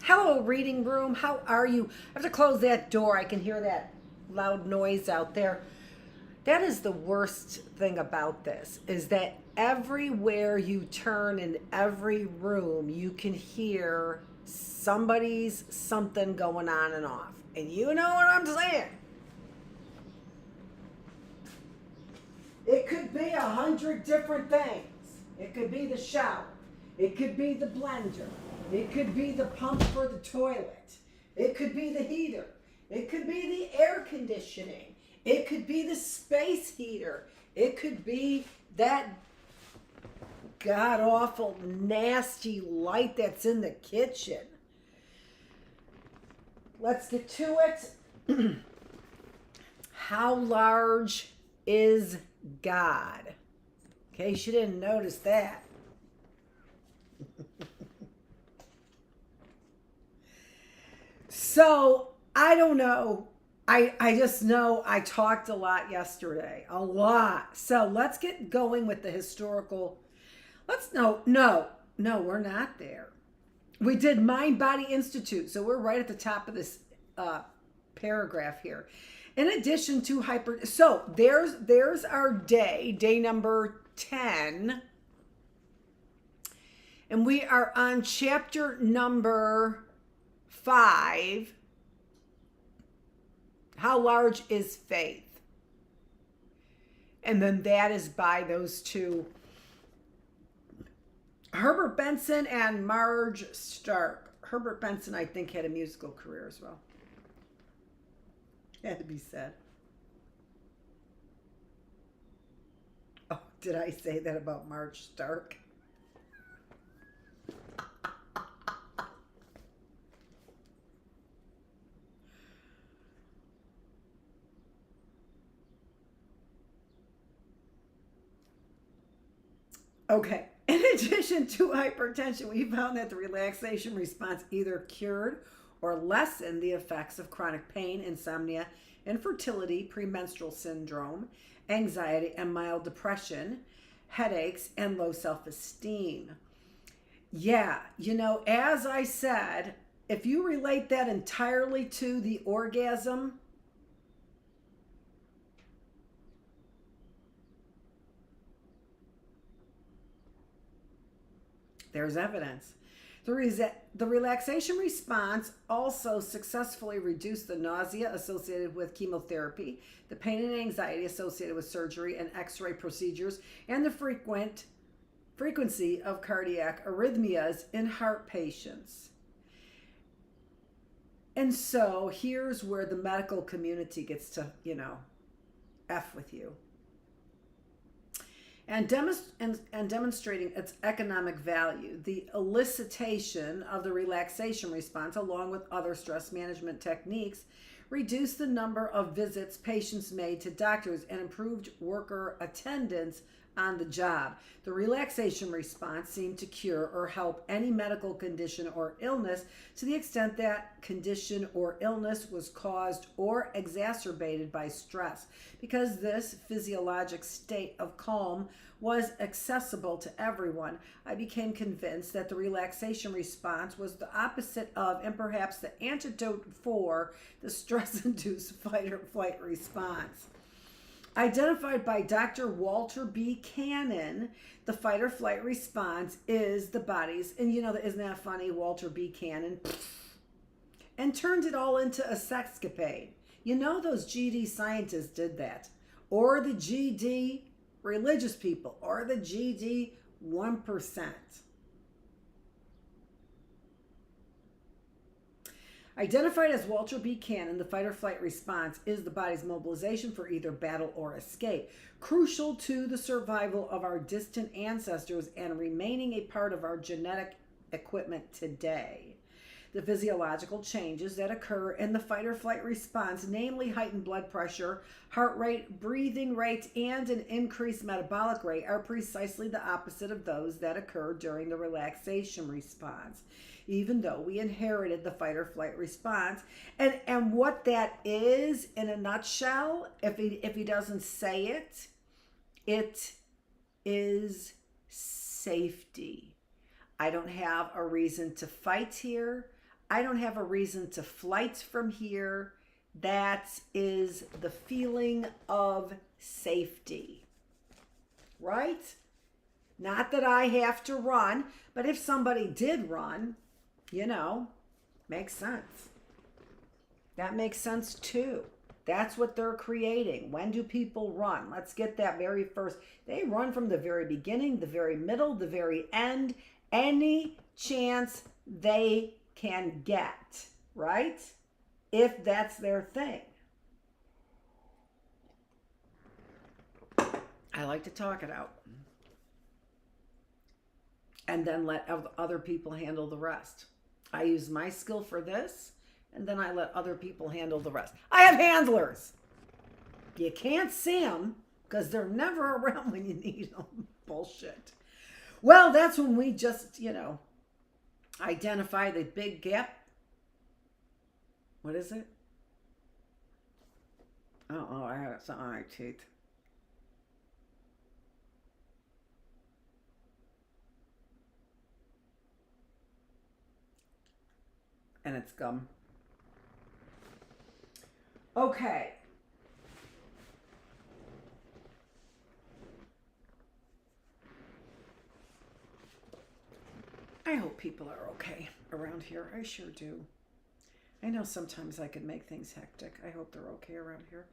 Hello, reading room. How are you? I have to close that door. I can hear that loud noise out there. That is the worst thing about this, is that everywhere you turn in every room, you can hear somebody's something going on and off. And you know what I'm saying. It could be 100 different things. It could be the shower. It could be the blender. It could be the pump for the toilet. It could be the heater. It could be the air conditioning. It could be the space heater. It could be that god-awful, nasty light that's in the kitchen. Let's get to it. How large is God? In case you didn't notice that. So, I don't know. I just know I talked a lot yesterday. A lot. So, let's get going with the historical. No, we're not there. We did Mind Body Institute. So, we're right at the top of this paragraph here. In addition to so there's our day number 10. And we are on chapter number 5. How large is faith? And then that is by those two, Herbert Benson and Marge Stark. Herbert Benson, I think, had a musical career as well. Had to be said. Oh, did I say that about Marge Stark? Okay. In addition to hypertension, we found that the relaxation response either cured or lessened the effects of chronic pain, insomnia, infertility, premenstrual syndrome, anxiety, and mild depression, headaches, and low self-esteem. Yeah, as I said, if you relate that entirely to the orgasm, there's evidence. The relaxation response also successfully reduced the nausea associated with chemotherapy, the pain and anxiety associated with surgery and x-ray procedures, and the frequency of cardiac arrhythmias in heart patients. And so here's where the medical community gets to, F with you. And demonstrating its economic value, the elicitation of the relaxation response, along with other stress management techniques, reduced the number of visits patients made to doctors and improved worker attendance on the job. The relaxation response seemed to cure or help any medical condition or illness to the extent that condition or illness was caused or exacerbated by stress. Because this physiologic state of calm was accessible to everyone, I became convinced that the relaxation response was the opposite of, and perhaps the antidote for, the stress-induced fight or flight response. Identified by Dr. Walter B. Cannon, the fight or flight response is the body's, and isn't that funny, Walter B. Cannon, and turned it all into a sexcapade. Those GD scientists did that, or the GD religious people, or the GD 1%. Identified as Walter B. Cannon, the fight or flight response is the body's mobilization for either battle or escape, crucial to the survival of our distant ancestors and remaining a part of our genetic equipment today. The physiological changes that occur in the fight or flight response, namely heightened blood pressure, heart rate, breathing rate, and an increased metabolic rate, are precisely the opposite of those that occur during the relaxation response. Even though we inherited the fight or flight response. And what that is, in a nutshell, if he doesn't say it, it is safety. I don't have a reason to fight here. I don't have a reason to flight from here. That is the feeling of safety, right? Not that I have to run, but if somebody did run, makes sense. That makes sense too. That's what they're creating. When do people run? Let's get that very first. They run from the very beginning, the very middle, the very end, any chance they can get, right? If that's their thing. I like to talk it out. And then let other people handle the rest. I use my skill for this, and then I let other people handle the rest. I have handlers. You can't see them because they're never around when you need them. Bullshit. Well, that's when we just, identify the big gap. What is it? Oh, I have something on my teeth. And it's gum. Okay. I hope people are okay around here. I sure do. I know sometimes I can make things hectic. I hope they're okay around here.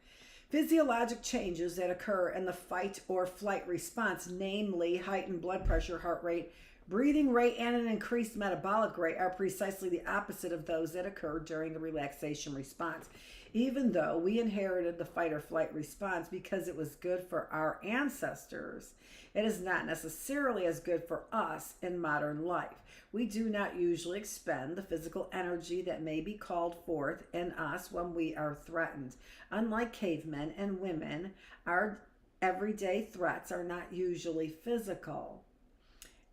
Physiologic changes that occur in the fight or flight response, namely heightened blood pressure, heart rate, breathing rate, and an increased metabolic rate, are precisely the opposite of those that occur during the relaxation response. Even though we inherited the fight or flight response because it was good for our ancestors, it is not necessarily as good for us in modern life. We do not usually expend the physical energy that may be called forth in us when we are threatened. Unlike cavemen and women, our everyday threats are not usually physical.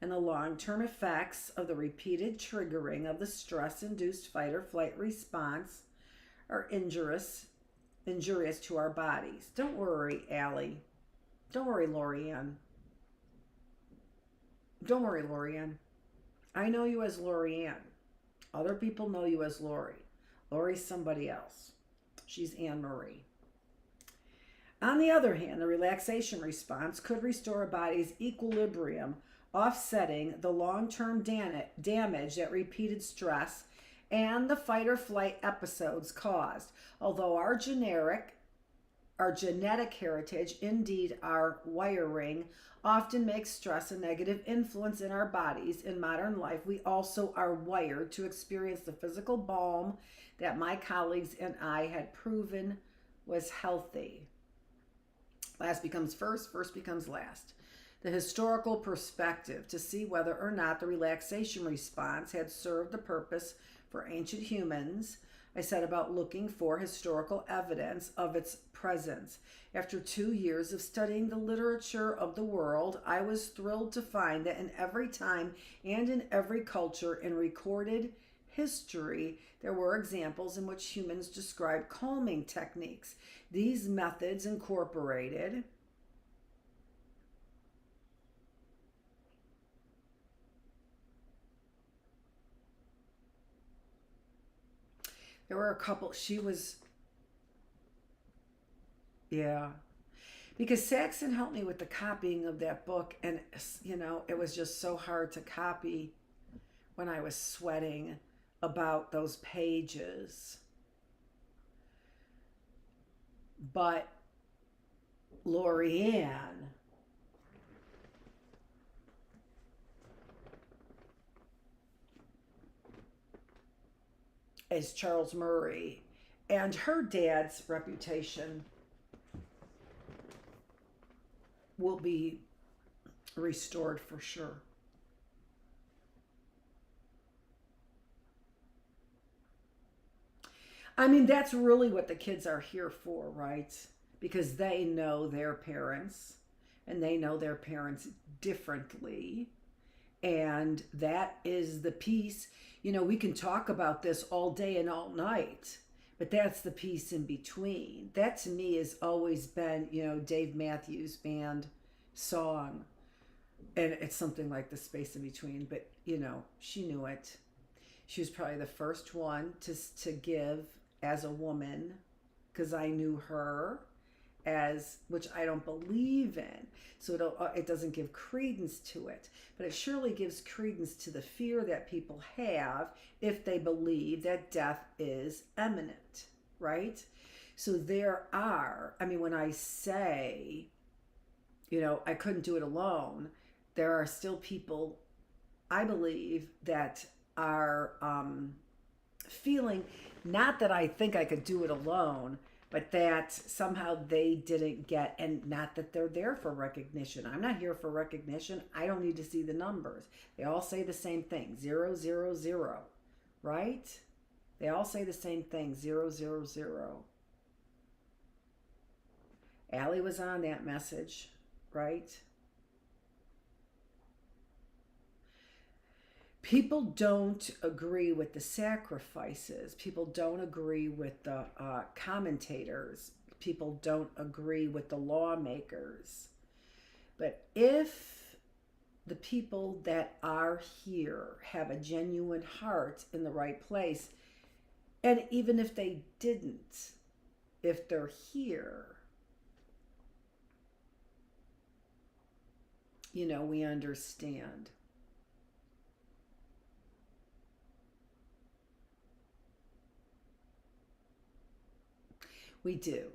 And the long-term effects of the repeated triggering of the stress-induced fight or flight response are injurious to our bodies. Don't worry, Allie. Don't worry, Lorianne. Don't worry, Lorianne. I know you as Lorianne. Other people know you as Lori. Lori's somebody else. She's Anne Marie. On the other hand, the relaxation response could restore a body's equilibrium, offsetting the long-term damage that repeated stress and the fight or flight episodes caused. Although our genetic heritage, indeed our wiring, often makes stress a negative influence in our bodies in modern life, we also are wired to experience the physical balm that my colleagues and I had proven was healthy. Last becomes first, first becomes last. The historical perspective to see whether or not the relaxation response had served the purpose for ancient humans. I set about looking for historical evidence of its presence. After 2 years of studying the literature of the world, I was thrilled to find that in every time and in every culture in recorded history, there were examples in which humans described calming techniques. These methods incorporated there were a couple, because Saxon helped me with the copying of that book, and it was just so hard to copy when I was sweating about those pages. But Lorianne is Charles Murray, and her dad's reputation will be restored for sure. I mean, that's really what the kids are here for, right? Because they know their parents, and they know their parents differently. And that is the piece. We can talk about this all day and all night, but that's the piece in between. That to me has always been, Dave Matthews Band song. And it's something like the space in between, but she knew it. She was probably the first one to give as a woman, because I knew her as, which I don't believe in. So it doesn't give credence to it, but it surely gives credence to the fear that people have if they believe that death is imminent, right? So there are, I mean, when I say, I couldn't do it alone, there are still people, I believe, that are feeling, not that I think I could do it alone, but that somehow they didn't get, and not that they're there for recognition. I'm not here for recognition. I don't need to see the numbers. They all say the same thing, 0, 0, 0, right? They all say the same thing, 0, 0, 0. Allie was on that message, right? People don't agree with the sacrifices. People don't agree with the commentators. People don't agree with the lawmakers. But if the people that are here have a genuine heart in the right place, and even if they didn't, if they're here, we understand. We do.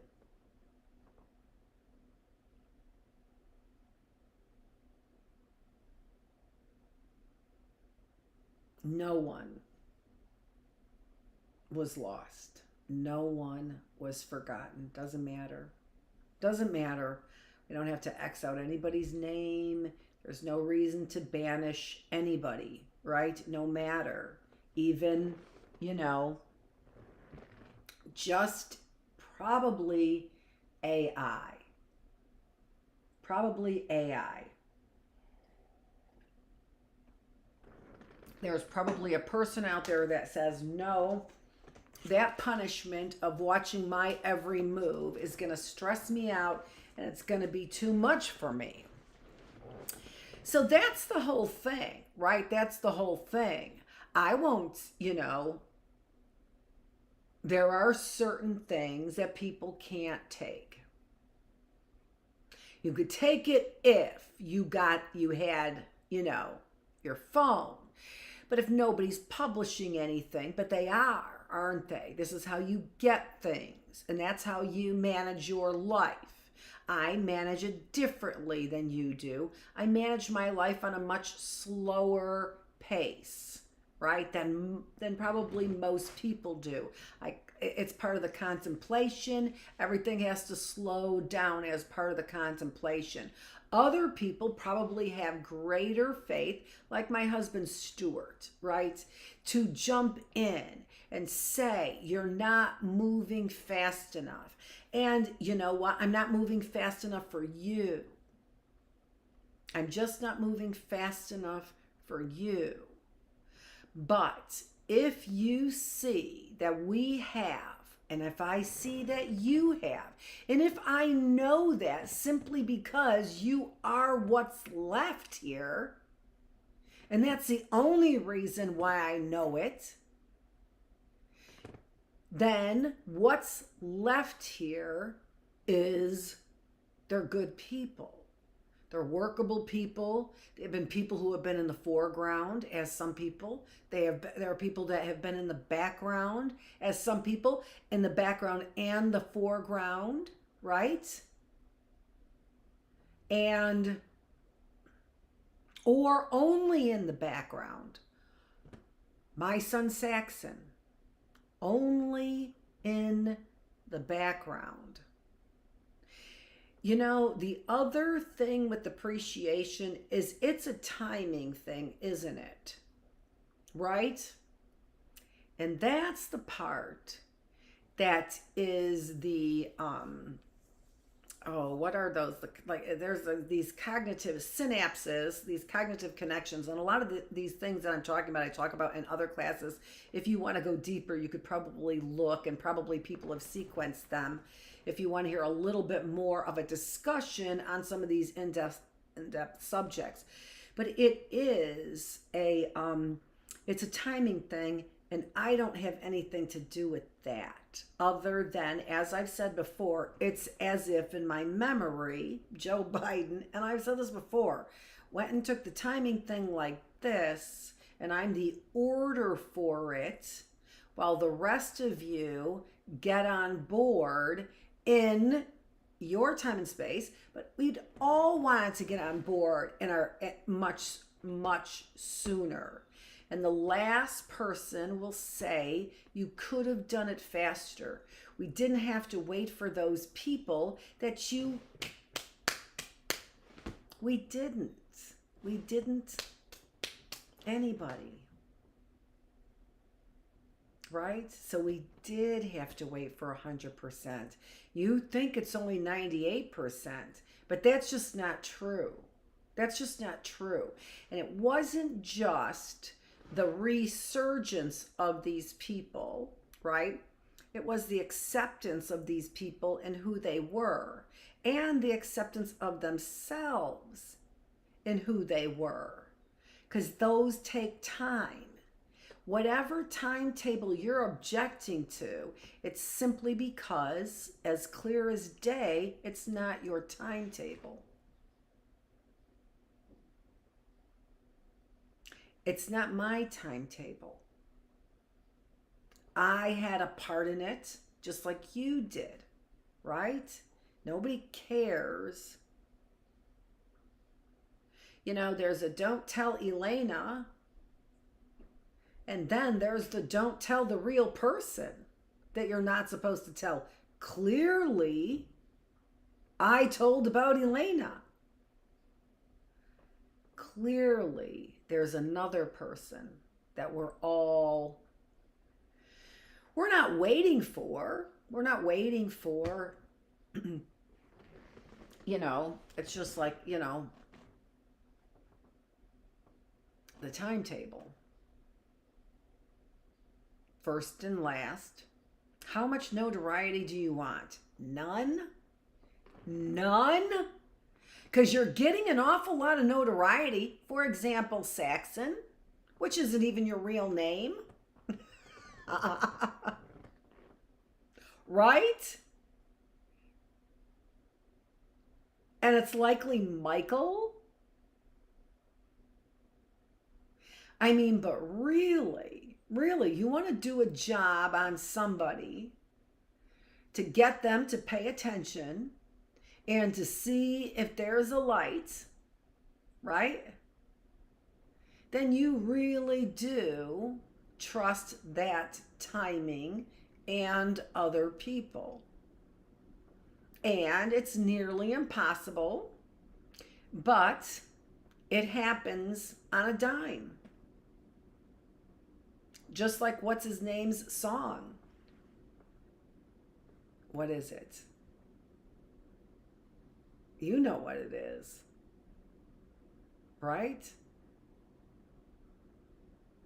No one was lost. No one was forgotten. Doesn't matter. Doesn't matter. We don't have to X out anybody's name. There's no reason to banish anybody, right? No matter. Even, just probably AI. Probably AI. There's probably a person out there that says, no, that punishment of watching my every move is going to stress me out and it's going to be too much for me. So that's the whole thing, right? That's the whole thing. I won't, there are certain things that people can't take. You could take it if you had, your phone. But if nobody's publishing anything, but they are, aren't they? This is how you get things, and that's how you manage your life. I manage it differently than you do. I manage my life on a much slower pace, right, than probably most people do. It's part of the contemplation. Everything has to slow down as part of the contemplation. Other people probably have greater faith, like my husband Stuart, right, to jump in and say, you're not moving fast enough. And you know what? I'm not moving fast enough for you. I'm just not moving fast enough for you. But if you see that we have, and if I see that you have, and if I know that simply because you are what's left here, and that's the only reason why I know it, then what's left here is they're good people. They're workable people. They've been people who have been in the foreground as some people. There are people that have been in the background as some people, in the background and the foreground, right? And, or only in the background. My son Saxon, only in the background. The other thing with appreciation is it's a timing thing, isn't it? Right? And that's the part that is the, what are those? There's these cognitive synapses, these cognitive connections. And a lot of these things that I'm talking about, I talk about in other classes. If you want to go deeper, you could probably look, and probably people have sequenced them. If you want to hear a little bit more of a discussion on some of these in-depth subjects. But it is It's a timing thing, and I don't have anything to do with that. Other than, as I've said before, it's as if in my memory, Joe Biden, and I've said this before, went and took the timing thing like this, and I'm the order for it, while the rest of you get on board in your time and space. But we'd all wanted to get on board in our much, much sooner. And the last person will say, you could have done it faster. We didn't have to wait for those people that you... We didn't. Anybody. Right? So we did have to wait for 100%. You think it's only 98%, but that's just not true. That's just not true. And it wasn't just the resurgence of these people, right? It was the acceptance of these people and who they were, and the acceptance of themselves and who they were, because those take time. Whatever timetable you're objecting to, it's simply because, as clear as day, it's not your timetable. It's not my timetable. I had a part in it, just like you did, right? Nobody cares. You know, there's a don't tell Elena, and then there's the don't tell the real person that you're not supposed to tell. Clearly, I told about Elena. Clearly, there's another person that we're not waiting for. We're not waiting for, you know, it's just like, you know, the timetable. First and last. How much notoriety do you want? None? None? Because you're getting an awful lot of notoriety. For example, Saxon, which isn't even your real name. Right? And it's likely Michael. I mean, but really, you want to do a job on somebody to get them to pay attention and to see if there's a light, right? Then you really do trust that timing and other people. And it's nearly impossible, but it happens on a dime. Just like what's his name's song. What is it? You know what it is, right?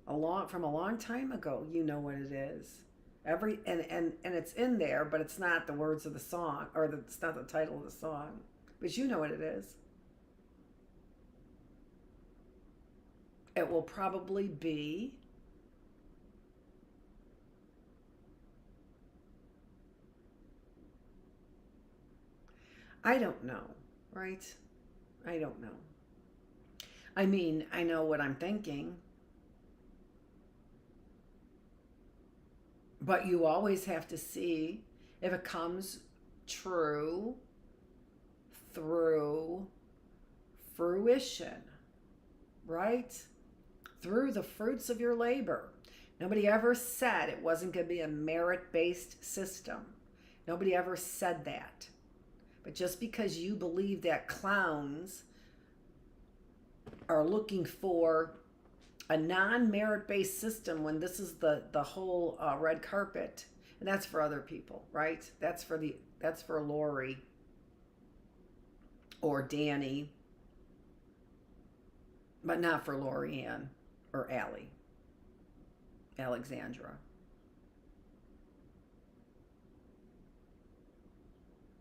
From a long time ago, you know what it is. And it's in there, but it's not the words of the song, or it's not the title of the song, but you know what it is. It will probably be I don't know, right? I don't know. I mean, I know what I'm thinking. But you always have to see if it comes true through fruition, right? Through the fruits of your labor. Nobody ever said it wasn't going to be a merit-based system. Nobody ever said that. But just because you believe that clowns are looking for a non-merit-based system when this is the whole red carpet, and that's for other people, right? That's for Lori or Danny, but not for Lorianne or Alexandra.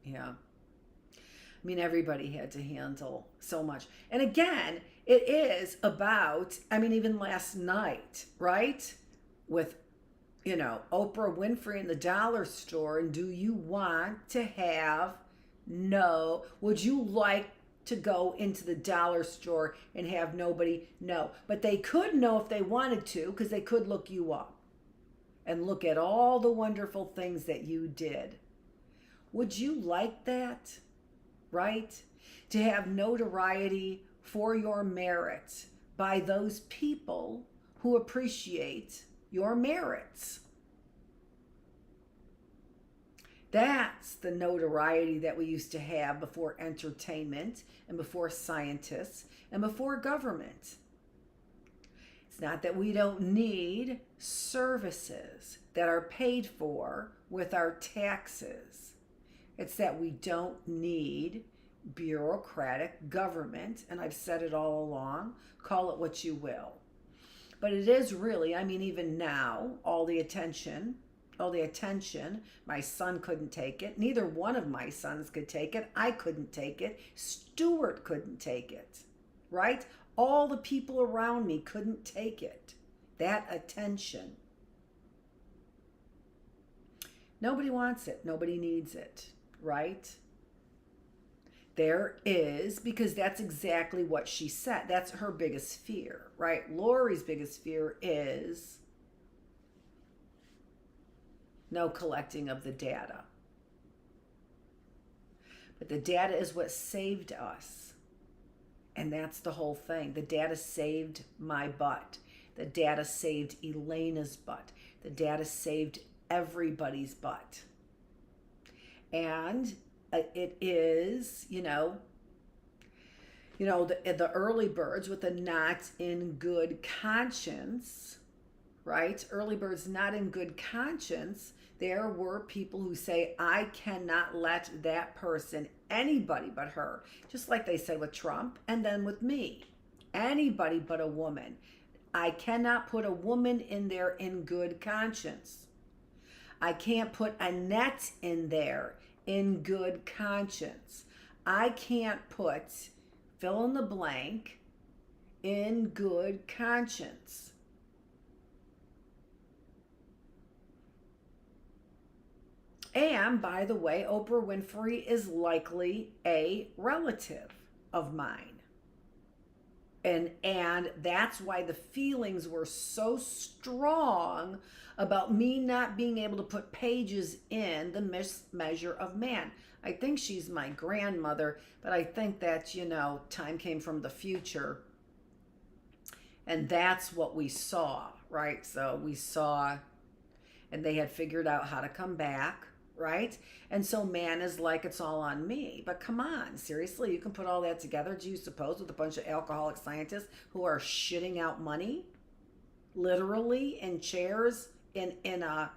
Yeah. I mean, everybody had to handle so much. And again, It is about, I mean, even last night, right? With, Oprah Winfrey in the dollar store. And do you want to have, no, would you like to go into the dollar store and have nobody know? But they could know if they wanted to, because they could look you up and look at all the wonderful things that you did. Would you like that? Right? To have notoriety for your merit by those people who appreciate your merits. That's the notoriety that we used to have before entertainment and before scientists and before government. It's not that we don't need services that are paid for with our taxes. It's that we don't need bureaucratic government, and I've said it all along, call it what you will. But it is really, I mean, even now, all the attention, my son couldn't take it. Neither one of my sons could take it. I couldn't take it. Stuart couldn't take it, right? All the people around me couldn't take it. That attention. Nobody wants it. Nobody needs it, right? There is, because that's exactly what she said. That's her biggest fear, right? Lori's biggest fear is no collecting of the data. But the data is what saved us. And that's the whole thing. The data saved my butt. The data saved Elena's butt. The data saved everybody's butt. And it is, the early birds with a not in good conscience, right? Early birds not in good conscience. There were people who say, I cannot let that person, anybody but her, just like they said with Trump, and then with me, anybody but a woman. I cannot put a woman in there in good conscience. I can't put Annette in there in good conscience. I can't put fill in the blank in good conscience. And by the way, Oprah Winfrey is likely a relative of mine. And that's why the feelings were so strong about me not being able to put pages in the measure of man. I think she's my grandmother, but I think that, time came from the future. And that's what we saw, right? So we saw, and they had figured out how to come back, right? And so man is like, it's all on me. But come on, seriously, you can put all that together, do you suppose, with a bunch of alcoholic scientists who are shitting out money, literally in chairs, in a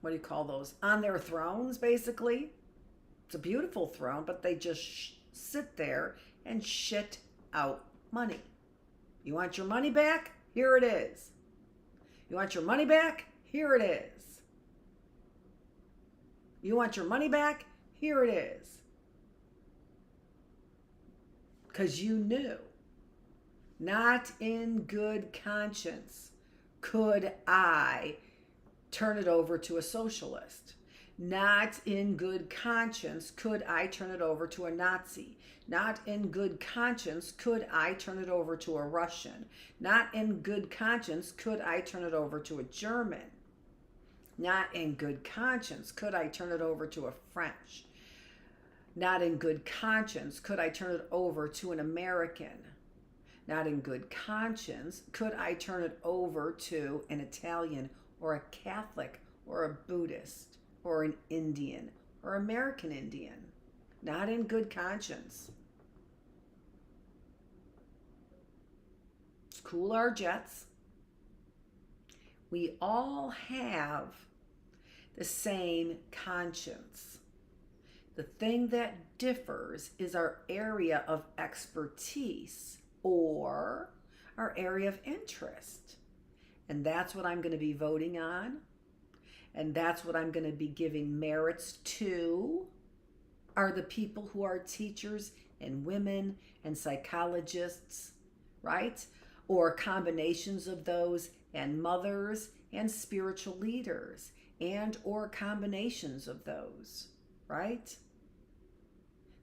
what do you call those? On their thrones, basically. It's a beautiful throne, but they just sit there and shit out money. You want your money back? Here it is. You want your money back? Here it is. You want your money back? Here it is. Because you knew. Not in good conscience could I turn it over to a socialist. Not in good conscience could I turn it over to a Nazi. Not in good conscience could I turn it over to a Russian. Not in good conscience could I turn it over to a German. Not in good conscience could I turn it over to a French. Not in good conscience could I turn it over to an American. Not in good conscience could I turn it over to an Italian or a Catholic or a Buddhist or an Indian or American Indian. Not in good conscience. Let's cool our jets. We all have the same conscience. The thing that differs is our area of expertise or our area of interest. And that's what I'm going to be voting on. And that's what I'm going to be giving merits to, are the people who are teachers and women and psychologists, right? Or combinations of those and mothers and spiritual leaders and or combinations of those, right?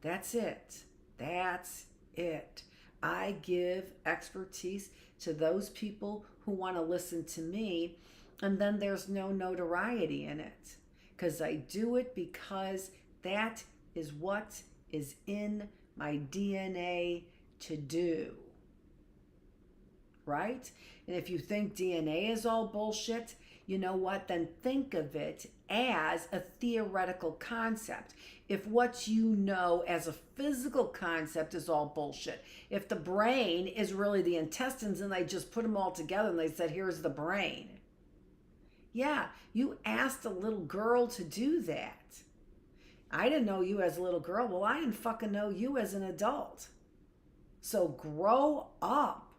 That's it. That's it. I give expertise to those people who want to listen to me, and then there's no notoriety in it. Because I do it because that is what is in my DNA to do. Right? And if you think DNA is all bullshit, you know what? Then think of it as a theoretical concept. If what you know as a physical concept is all bullshit, if the brain is really the intestines and they just put them all together and they said, here's the brain. Yeah, you asked a little girl to do that. I didn't know you as a little girl. Well, I didn't fucking know you as an adult. So grow up.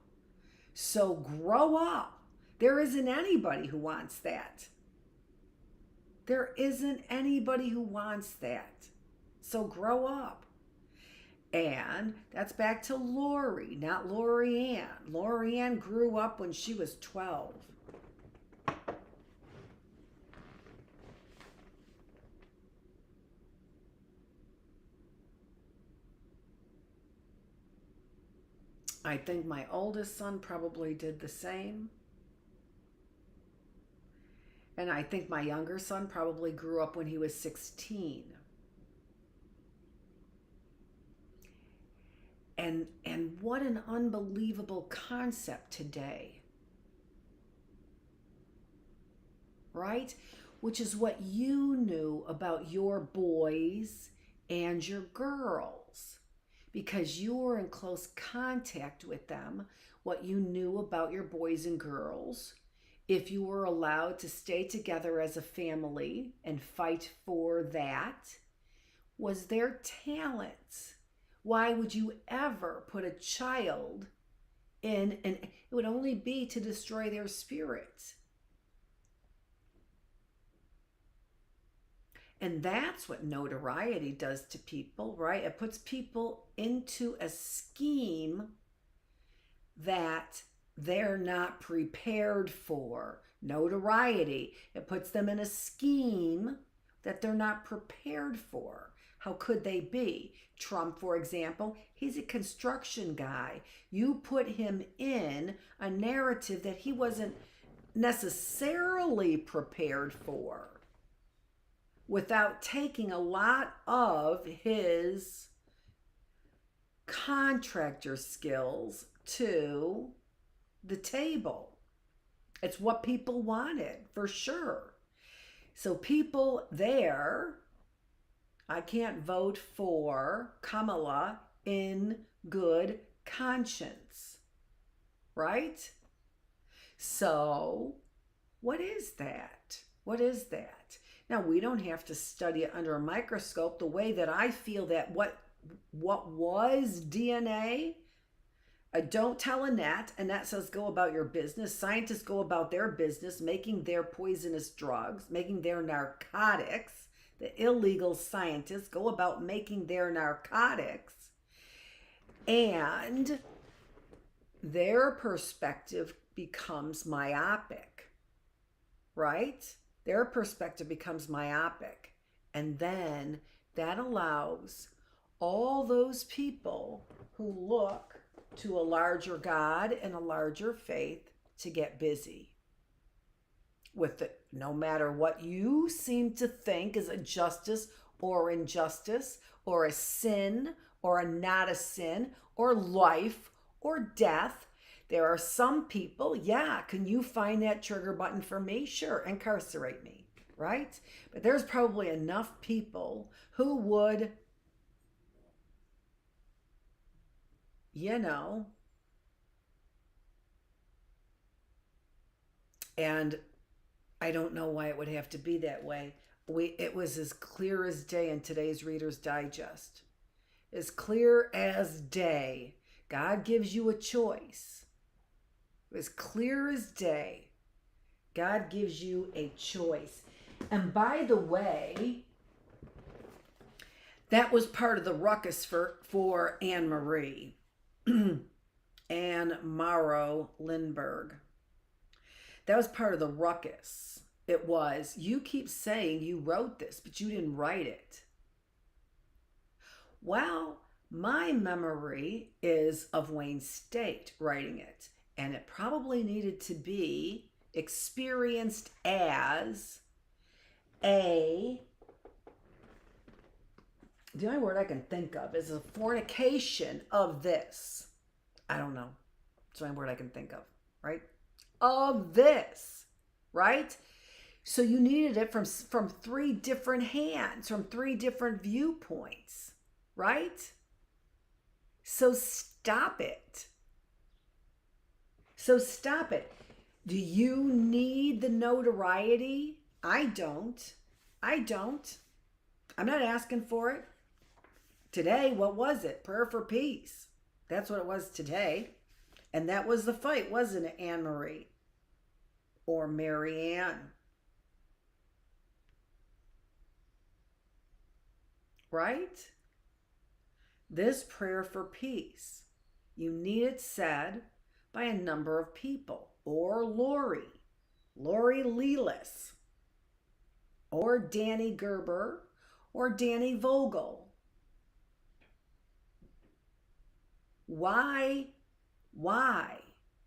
So grow up. There isn't anybody who wants that. There isn't anybody who wants that. So grow up. And that's back to Lori, not Lori Ann. Lori Ann grew up when she was 12. I think my oldest son probably did the same. And I think my younger son probably grew up when he was 16. And what an unbelievable concept today. Right? Which is what you knew about your boys and your girls. Because you were in close contact with them, what you knew about your boys and girls, if you were allowed to stay together as a family and fight for that, was their talents. Why would you ever put a child in, and it would only be to destroy their spirit. And that's what notoriety does to people, right? It puts people into a scheme that they're not prepared for. Notoriety, it puts them in a scheme that they're not prepared for. How could they be? Trump, for example, he's a construction guy. You put him in a narrative that he wasn't necessarily prepared for, without taking a lot of his contractor skills to the table. It's what people wanted, for sure. So people there, I can't vote for Kamala in good conscience, right? So what is that? What is that? Now, we don't have to study it under a microscope the way that I feel that what was DNA. Don't tell Annette. Annette says go about your business. Scientists go about their business, making their poisonous drugs, making their narcotics. The illegal scientists go about making their narcotics. And their perspective becomes myopic, right? Their perspective becomes myopic. And then that allows all those people who look to a larger God and a larger faith to get busy with it. No matter what you seem to think is a justice or injustice or a sin or a not a sin or life or death, there are some people, yeah, can you find that trigger button for me? Sure, incarcerate me, right? But there's probably enough people who would, and I don't know why it would have to be that way. It was as clear as day in today's Reader's Digest. As clear as day. God gives you a choice. As clear as day. God gives you a choice. And by the way, That was part of the ruckus for Anne Marie. Anne Morrow Lindbergh. That was part of the ruckus. It was, you keep saying you wrote this, but you didn't write it. Well, my memory is of Wayne State writing it, and it probably needed to be experienced as the only word I can think of is a fornication of this. I don't know. It's the only word I can think of, right? Of this, right? So you needed it from three different hands, from three different viewpoints, right? So stop it. So stop it. Do you need the notoriety? I don't. I'm not asking for it. Today, what was it? Prayer for peace. That's what it was today. And that was the fight, wasn't it, Anne Marie? Or Mary Ann? Right? This prayer for peace, you need it said by a number of people. Or Lori Lelis, or Danny Gerber, or Danny Vogel. Why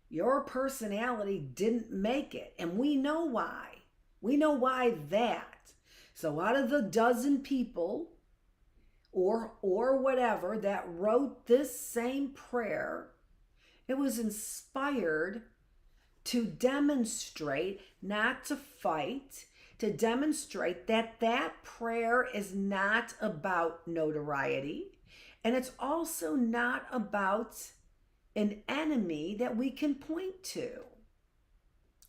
your personality didn't make it, and we know why. We know why that. So out of the dozen people or whatever that wrote this same prayer, it was inspired to demonstrate, not to fight, to demonstrate that that prayer is not about notoriety, and it's also not about an enemy that we can point to.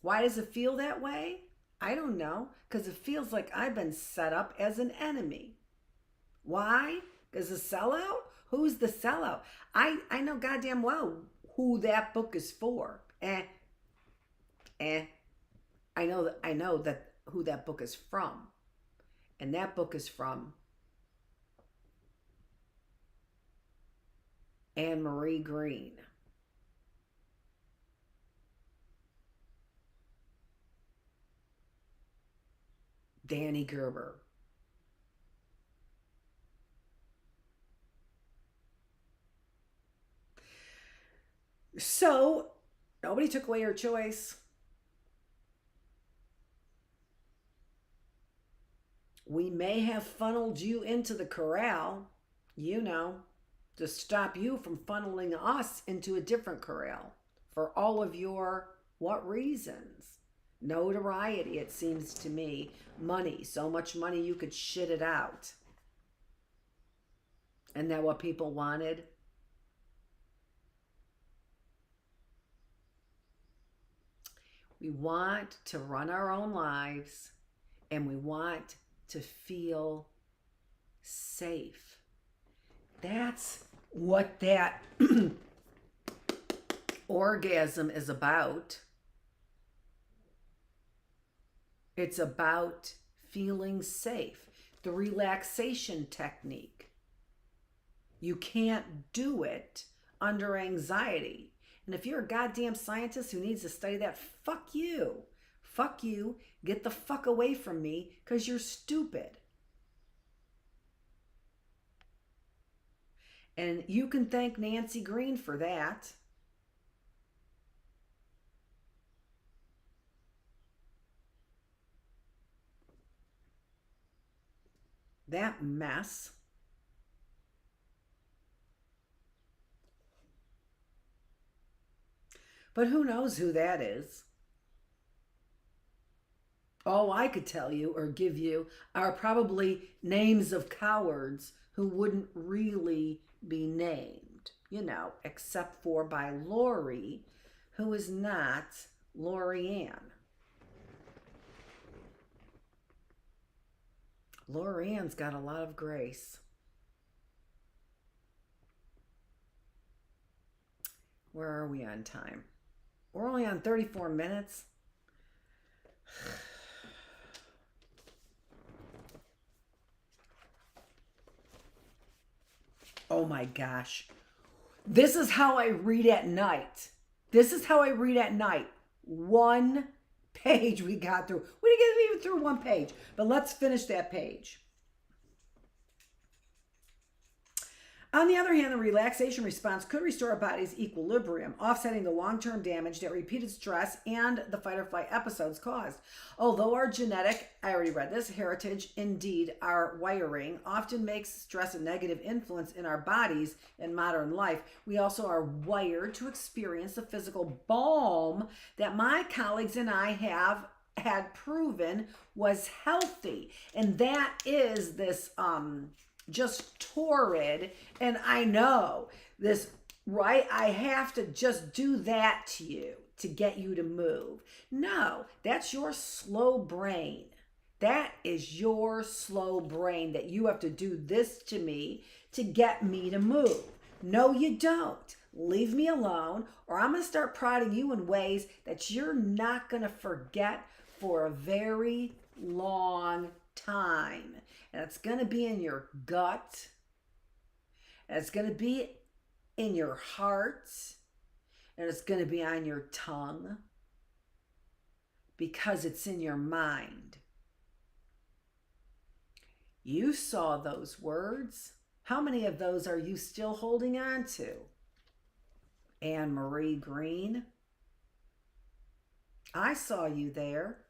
Why does it feel that way? I don't know, because it feels like I've been set up as an enemy. Why? Because the sellout? Who's the sellout? I know goddamn well who that book is for. I know that who that book is from. And that book is from Anne Marie Green. Danny Gerber. So, nobody took away your choice. We may have funneled you into the corral, to stop you from funneling us into a different corral for all of your, what reasons? Notoriety, it seems to me. Money, so much money you could shit it out. Isn't that what people wanted? We want to run our own lives, and we want to feel safe. That's what that orgasm is about. It's about feeling safe. The relaxation technique. You can't do it under anxiety. And if you're a goddamn scientist who needs to study that, fuck you. Fuck you. Get the fuck away from me because you're stupid. And you can thank Nancy Green for that. That mess. But who knows who that is? All I could tell you or give you are probably names of cowards who wouldn't really be named, except for by Lori, who is not Lori Ann. Lori Ann's got a lot of grace. Where are we on time? We're only on 34 minutes. Oh my gosh. This is how I read at night. This is how I read at night. One page we got through. We didn't get even through one page, but let's finish that page. On the other hand, the relaxation response could restore a body's equilibrium, offsetting the long-term damage that repeated stress and the fight-or-flight episodes caused. Although our genetic, I already read this, heritage, indeed our wiring, often makes stress a negative influence in our bodies in modern life, we also are wired to experience the physical balm that my colleagues and I have had proven was healthy. And that is this just torrid, and I know this, right? I have to just do that to you to get you to move. No, that's your slow brain. That is your slow brain that you have to do this to me to get me to move. No, you don't. Leave me alone, or I'm going to start prodding you in ways that you're not going to forget for a very long time. And it's going to be in your gut. And it's going to be in your heart. And it's going to be on your tongue. Because it's in your mind. You saw those words. How many of those are you still holding on to? Anne Marie Green. I saw you there.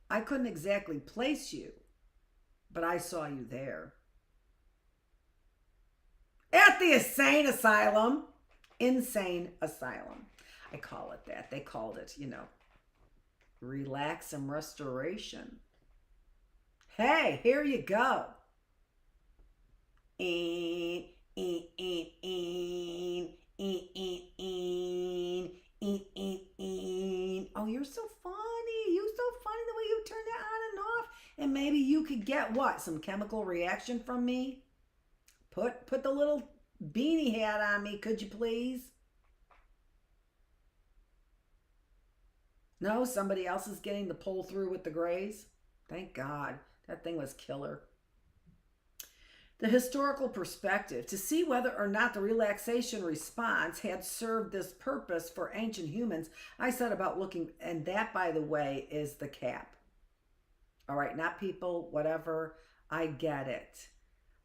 I couldn't exactly place you, but I saw you there. At the insane asylum. Insane asylum. I call it that. They called it, relax and restoration. Hey, here you go. Oh, you're so funny. You're so funny the way you turn that on and off. And maybe you could get what? Some chemical reaction from me? Put the little beanie hat on me, could you please? No, somebody else is getting the pull through with the grays. Thank God. That thing was killer. The historical perspective, to see whether or not the relaxation response had served this purpose for ancient humans, I set about looking, and that, by the way, is the cap. All right, not people, whatever. I get it.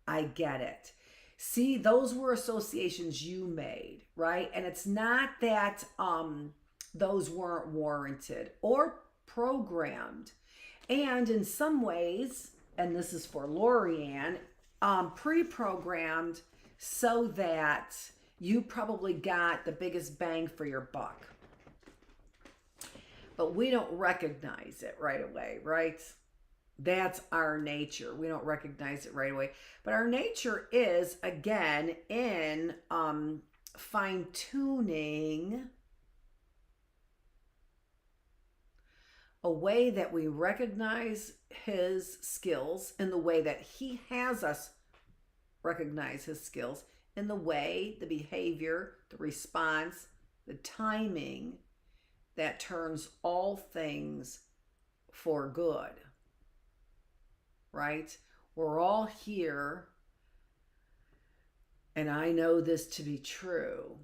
I get it. See, those were associations you made, right? And it's not that those weren't warranted or programmed. And in some ways, and this is for Lorianne, pre-programmed so that you probably got the biggest bang for your buck. But we don't recognize it right away, right? That's our nature. We don't recognize it right away. But our nature is, again, in fine-tuning a way that we recognize his skills, in the way that he has us recognize his skills, in the way, the behavior, the response, the timing that turns all things for good. Right? We're all here, and I know this to be true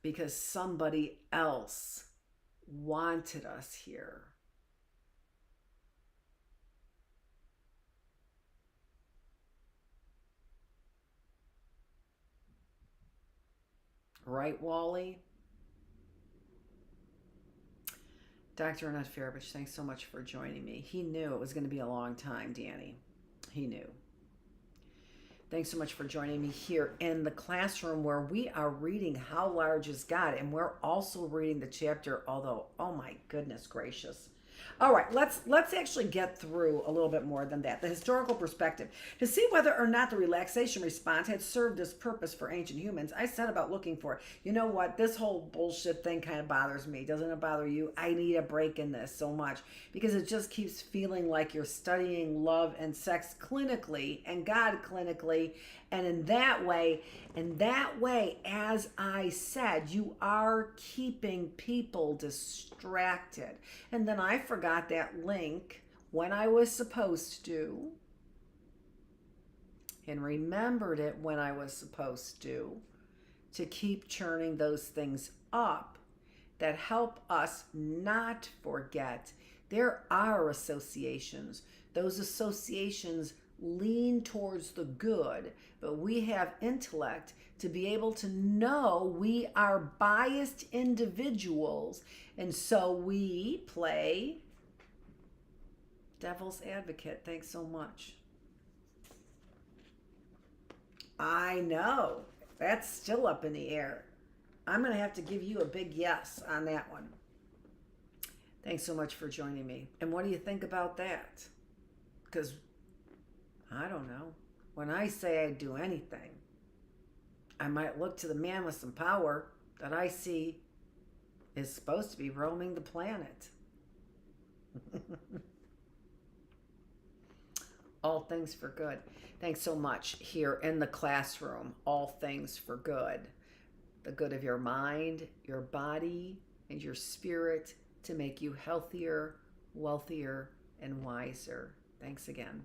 because somebody else wanted us here. Right, Wally? Dr. Annette Feravich, thanks so much for joining me. He knew it was going to be a long time, Danny. He knew. Thanks so much for joining me here in the classroom where we are reading How Large is God? And we're also reading the chapter, although, oh my goodness gracious. All right, let's actually get through a little bit more than that. The historical perspective. To see whether or not the relaxation response had served its purpose for ancient humans, I set about looking for it. You know what? This whole bullshit thing kind of bothers me. Doesn't it bother you? I need a break in this so much because it just keeps feeling like you're studying love and sex clinically and God clinically. And in that way, as I said, you are keeping people distracted. And then I forgot that link when I was supposed to. and remembered it when I was supposed to keep churning those things up that help us not forget. There are associations. Those associations lean towards the good, but we have intellect to be able to know we are biased individuals, and so we play devil's advocate. Thanks so much. I know. That's still up in the air. I'm going to have to give you a big yes on that one. Thanks so much for joining me. And what do you think about that? Because, I don't know. When I say I'd do anything, I might look to the man with some power that I see is supposed to be roaming the planet. All things for good. Thanks so much. Here in the classroom, all things for good. The good of your mind, your body, and your spirit to make you healthier, wealthier, and wiser. Thanks again.